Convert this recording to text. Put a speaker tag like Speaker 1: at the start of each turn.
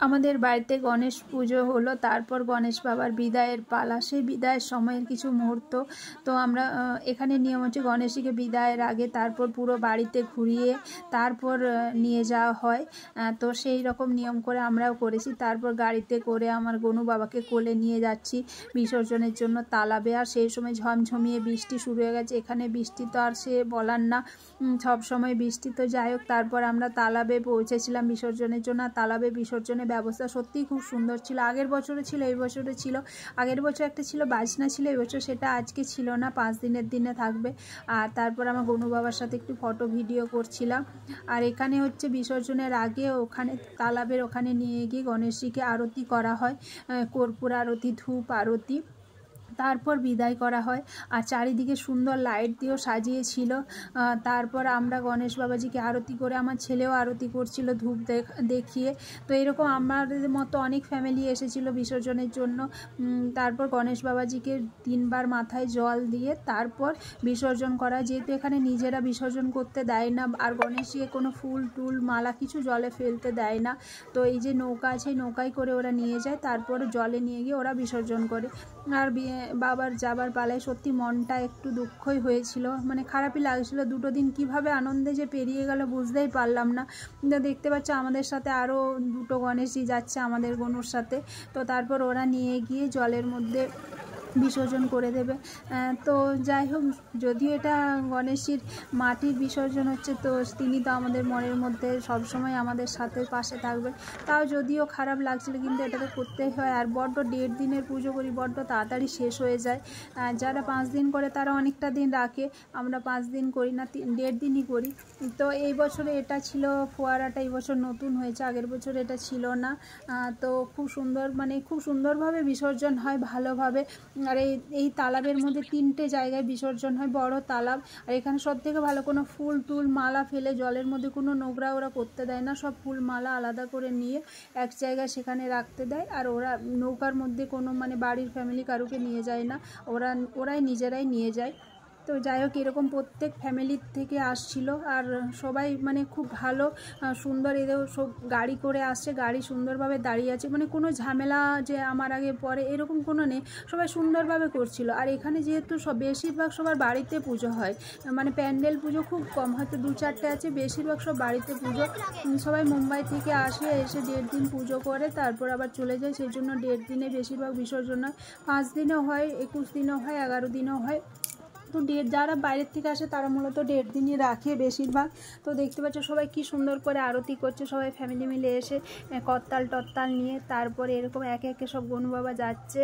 Speaker 1: আমাদের বাড়িতে গণেশ পুজো হলো, তারপর গণেশ বাবার বিদায়ের পালা। সেই বিদায়ের সময়ের কিছু মুহূর্ত তো আমরা এখানে নিয়ম হচ্ছে গণেশকে বিদায়ের আগে তারপর পুরো বাড়িতে ঘুরিয়ে তারপর নিয়ে যাওয়া হয়। তো সেই রকম নিয়ম করে আমরাও করেছি। তারপর গাড়িতে করে আমার গনু বাবাকে কোলে নিয়ে যাচ্ছি বিসর্জনের জন্য তালাবে। আর সেই সময় ঝমঝমিয়ে বৃষ্টি শুরু হয়ে গেছে। এখানে বৃষ্টি তো আর সে বলার না, সব সময় বৃষ্টি। তো যাই হোক, তারপর আমরা তালাবে পৌঁছেছিলাম বিসর্জনের জন্য। তালাবে বিসর্জনের ব্যবস্থা সত্যিই খুব সুন্দর ছিল। আগের বছরে ছিল, এই বছরে ছিল। আগের বছর একটা ছিল বাজনা ছিল, এই বছর সেটা আজকে ছিল না, 5 দিনের দিনে থাকবে। আর তারপর আমার গনু বাবার সাথে একটু ফটো ভিডিও করছিলাম। আর এখানে হচ্ছে বিসর্জনের আগে ওখানে তালাবের ওখানে নিয়ে গিয়ে গণেশজিকে আরতি করা হয়, কর্পূর আরতি, ধূপ আরতি, তারপর বিদায় করা হয়। আর চারিদিকে সুন্দর লাইট দিয়েও সাজিয়েছিল। তারপর আমরা গণেশ বাবাজিকে আরতি করে, আমার ছেলেও আরতি করছিল ধূপ দেখিয়ে। তো এরকম আমাদের মতো অনেক ফ্যামিলি এসেছিল বিসর্জনের জন্য। তারপর গণেশ বাবাজিকে 3 বার মাথায় জল দিয়ে তারপর বিসর্জন করা, যেহেতু এখানে নিজেরা বিসর্জন করতে দেয় না। আর গণেশজিকে কোনো ফুল টুল মালা কিছু জলে ফেলতে দেয় না। তো এই যে নৌকা আছে, নৌকায় করে ওরা নিয়ে যায়, তারপর জলে নিয়ে গিয়ে ওরা বিসর্জন করে। আর বাবার যাবার পালায় সত্যি মনটা একটু দুঃখই হয়েছিল, মানে খারাপই লাগছিল। 2 দিন কিভাবে আনন্দে যে পেরিয়ে গেল বুঝতেই পারলাম না। কিন্তু দেখতে পাচ্ছ আমাদের সাথে আরও 2টো গণেশজি যাচ্ছে আমাদের গনুর সাথে। তো তারপর ওরা নিয়ে গিয়ে জলের মধ্যে বিসর্জন করে দেবে। তো যাই হোক, যদিও এটা গণেশজির মাটির বিসর্জন হচ্ছে, তো তিনি তো আমাদের মনের মধ্যে সবসময় আমাদের সাথে পাশে থাকবে। তাও যদিও খারাপ লাগছিল, কিন্তু এটা তো করতেই হয়। আর বড্ড 1.5 দিনের পুজো করি, বড্ড তাড়াতাড়ি শেষ হয়ে যায়। যারা 5 দিন করে তারা অনেকটা দিন রাখে, আমরা 5 দিন করি না, 1.5 দিনই করি। তো এই বছরে এটা ছিল ফোয়ারাটা, এই বছর নতুন হয়েছে, আগের বছর এটা ছিল না। তো খুব সুন্দর, মানে খুব সুন্দরভাবে বিসর্জন হয়, ভালোভাবে। আর এই তালাবের মধ্যে 3টে জায়গায় বিসর্জন হয়, বড় তালাব। আর এখানে সবথেকে ভালো, কোনো ফুল টুল মালা ফেলে জলের মধ্যে কোনো নোংরা ওরা করতে দেয় না। সব ফুল মালা আলাদা করে নিয়ে এক জায়গায় সেখানে রাখতে দেয়। আর ওরা নৌকার মধ্যে কোনো মানে বাড়ির ফ্যামিলি কারুকে নিয়ে যায় না, ওরাই নিজেরাই নিয়ে যায়। তো যাই হোক, এরকম প্রত্যেক ফ্যামিলির থেকে আসছিল। আর সবাই মানে খুব ভালো সুন্দর, এদের সব গাড়ি করে আসছে, গাড়ি সুন্দরভাবে দাঁড়িয়ে আছে, মানে কোনো ঝামেলা যে আমার আগে পরে এরকম কোনো নেই, সবাই সুন্দরভাবে করছিল। আর এখানে যেহেতু বেশিরভাগ সবার বাড়িতে পুজো হয়, মানে প্যান্ডেল পুজো খুব কম, হয়তো 2-4টে আছে, বেশিরভাগ সব বাড়িতে পুজো। সবাই মুম্বাই থেকে এসে 1.5 দিন পুজো করে তারপর আবার চলে যায়, সেই জন্য 1.5 দিনে বেশিরভাগ বিসর্জন হয়। 5 দিনেও হয়, 21 দিনেও হয়, 11 দিনেও হয়। তো যারা বাইরের থেকে আসে তারা মূলত 1.5 দিনই রাখে বেশিরভাগ। তো দেখতে পাচ্ছ সবাই কি সুন্দর করে আরতি করছে, সবাই ফ্যামিলি মিলে এসে করতাল টত্তাল নিয়ে। তারপরে এরকম একে একে সব গনু বাবা যাচ্ছে।